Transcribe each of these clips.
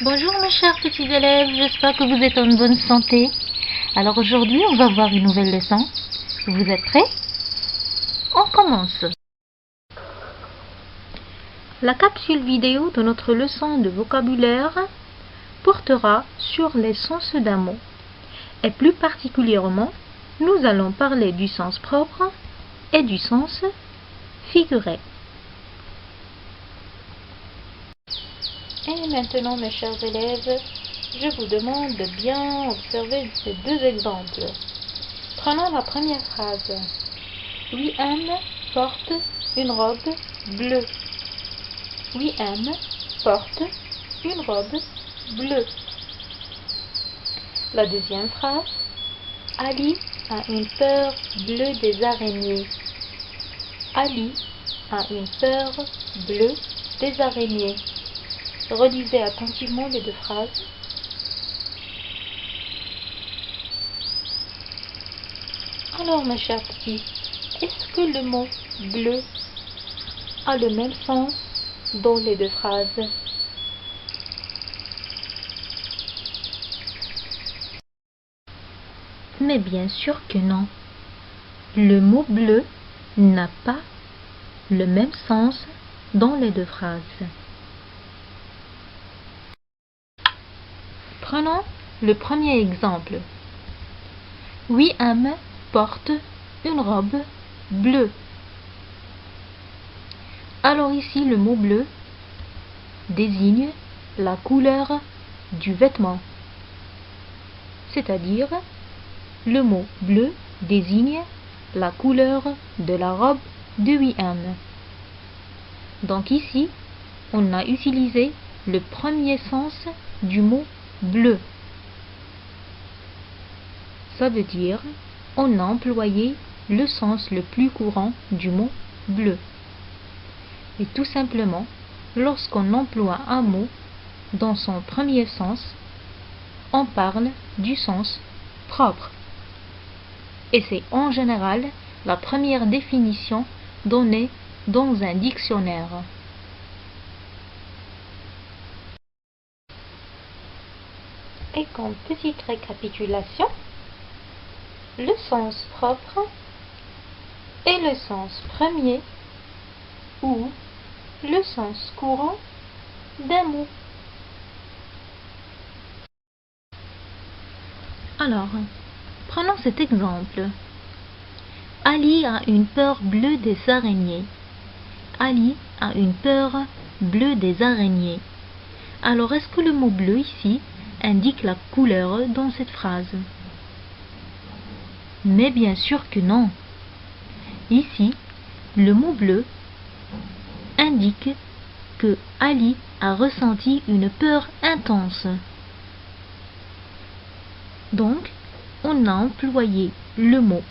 Bonjour mes chers petits élèves, j'espère que vous êtes en bonne santé. Alors aujourd'hui, on va voir une nouvelle leçon. Vous êtes prêts? On commence. La capsule vidéo de notre leçon de vocabulaire portera sur les sens d'un mot. Et plus particulièrement, nous allons parler du sens propre et du sens figuré. Et maintenant, mes chers élèves, je vous demande de bien observer ces deux exemples. Prenons la première phrase. Wim porte une robe bleue. Wim porte une robe bleue. La deuxième phrase. Ali a une peur bleue des araignées. Ali a une peur bleue des araignées. Relisez attentivement les deux phrases. Alors, mes chers petits, est-ce que le mot bleu a le même sens dans les deux phrases? Mais bien sûr que non. Le mot bleu n'a pas le même sens dans les deux phrases. Prenons le premier exemple. Wim porte une robe bleue. Alors ici, le mot bleu désigne la couleur du vêtement. C'est-à-dire, le mot bleu désigne la couleur de la robe de Wim. Donc ici, on a utilisé le premier sens du mot bleu. Ça veut dire, on a employé le sens le plus courant du mot bleu. Et tout simplement, lorsqu'on emploie un mot dans son premier sens, on parle du sens propre. Et c'est en général la première définition donnée dans un dictionnaire. Et comme petite récapitulation, le sens propre est le sens premier ou le sens courant d'un mot. Alors, prenons cet exemple. Ali a une peur bleue des araignées. Ali a une peur bleue des araignées. Alors, est-ce que le mot bleu ici indique la couleur dans cette phrase? Mais bien sûr que non. Ici, le mot bleu indique que Ali a ressenti une peur intense. Donc, on a employé le mot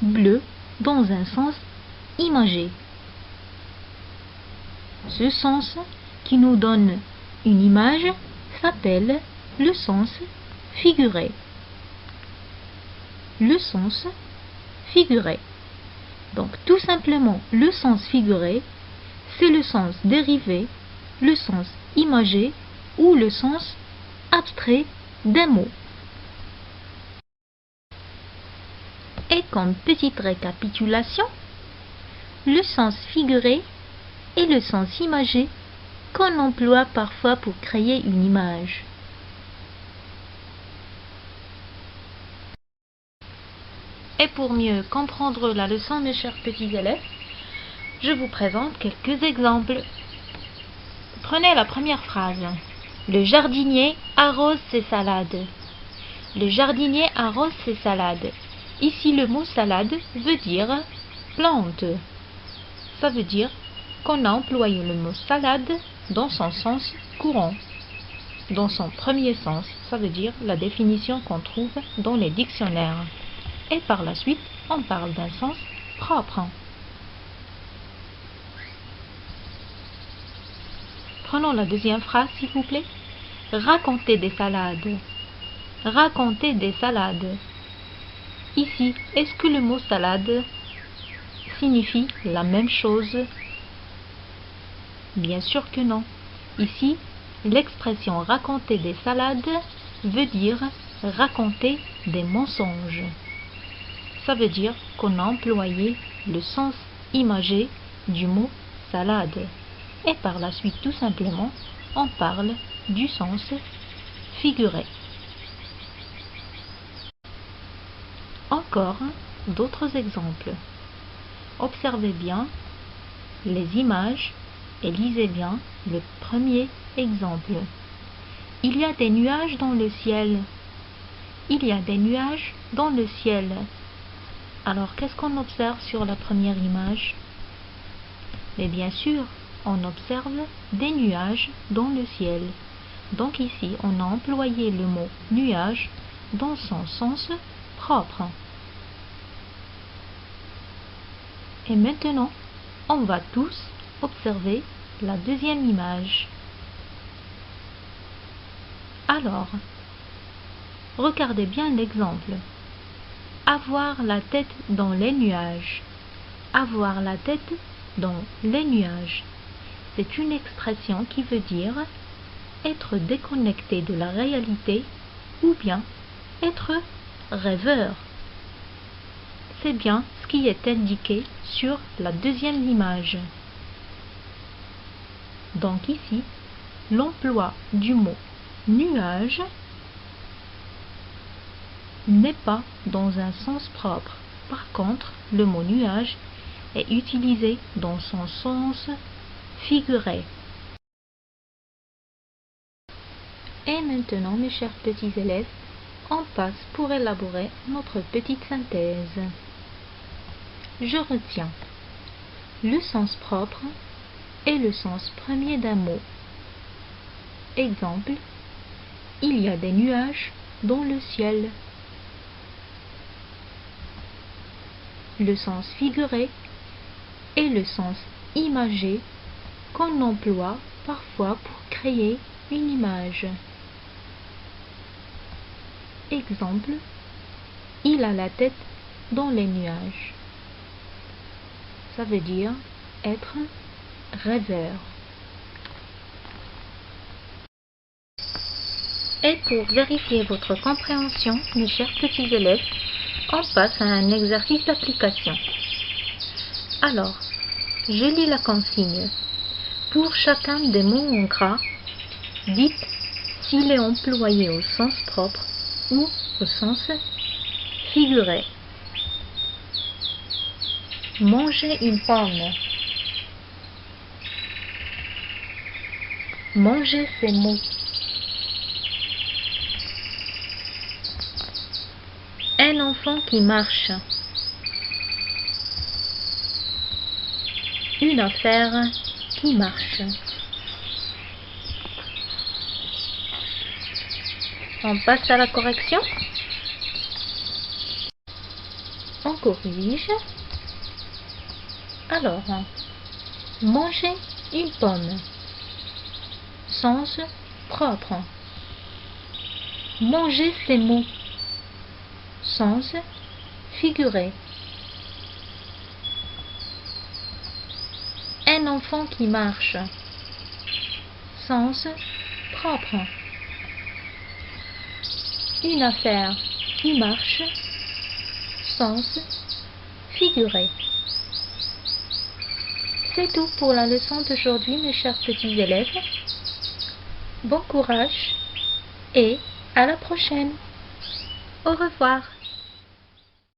bleu dans un sens imagé. Ce sens qui nous donne une image s'appelle le sens figuré. Le sens figuré. Donc tout simplement, le sens figuré, c'est le sens dérivé, le sens imagé ou le sens abstrait d'un mot. Et comme petite récapitulation, le sens figuré est le sens imagé qu'on emploie parfois pour créer une image. Et pour mieux comprendre la leçon, mes chers petits élèves, je vous présente quelques exemples. Prenez la première phrase. Le jardinier arrose ses salades. Le jardinier arrose ses salades. Ici, le mot salade veut dire plante. Ça veut dire qu'on a employé le mot salade dans son sens courant. Dans son premier sens, ça veut dire la définition qu'on trouve dans les dictionnaires. Et par la suite, on parle d'un sens propre. Prenons la deuxième phrase, s'il vous plaît. Raconter des salades. Raconter des salades. Ici, est-ce que le mot salade signifie la même chose? Bien sûr que non. Ici, L'expression raconter des salades veut dire raconter des mensonges. Ça veut dire qu'on a employé le sens imagé du mot salade. Et par la suite, tout simplement, on parle du sens figuré. Encore d'autres exemples. Observez bien les images et lisez bien le premier exemple. Il y a des nuages dans le ciel. Il y a des nuages dans le ciel. Alors, qu'est-ce qu'on observe sur la première image? Mais bien sûr, on observe des nuages dans le ciel. Donc ici, on a employé le mot nuage dans son sens propre. Et maintenant, on va tous observer la deuxième image. Alors, regardez bien l'exemple. Avoir la tête dans les nuages. Avoir la tête dans les nuages. C'est une expression qui veut dire être déconnecté de la réalité ou bien être rêveur. C'est bien ce qui est indiqué sur la deuxième image. Donc ici, l'emploi du mot nuage n'est pas dans un sens propre. Par contre, le mot nuage est utilisé dans son sens figuré. Et maintenant, mes chers petits élèves, on passe pour élaborer notre petite synthèse. Je retiens le sens propre et le sens premier d'un mot. Exemple, il y a des nuages dans le ciel. Le sens figuré et le sens imagé qu'on emploie parfois pour créer une image. Exemple, il a la tête dans les nuages. Ça veut dire être rêveur. Et pour vérifier votre compréhension, mes chers petits élèves, on passe à un exercice d'application. Alors, je lis la consigne. Pour chacun des mots en gras, dites s'il est employé au sens propre ou au sens figuré. Manger une pomme. Manger ces mots. Un enfant qui marche. Une affaire qui marche. On passe à la correction. On corrige. Alors, manger une pomme. Sens propre. Manger ces mots. Sens figuré. Un enfant qui marche. Sens propre. Une affaire qui marche. Sens figuré. C'est tout pour la leçon d'aujourd'hui, mes chers petits élèves. Bon courage et à la prochaine. Au revoir.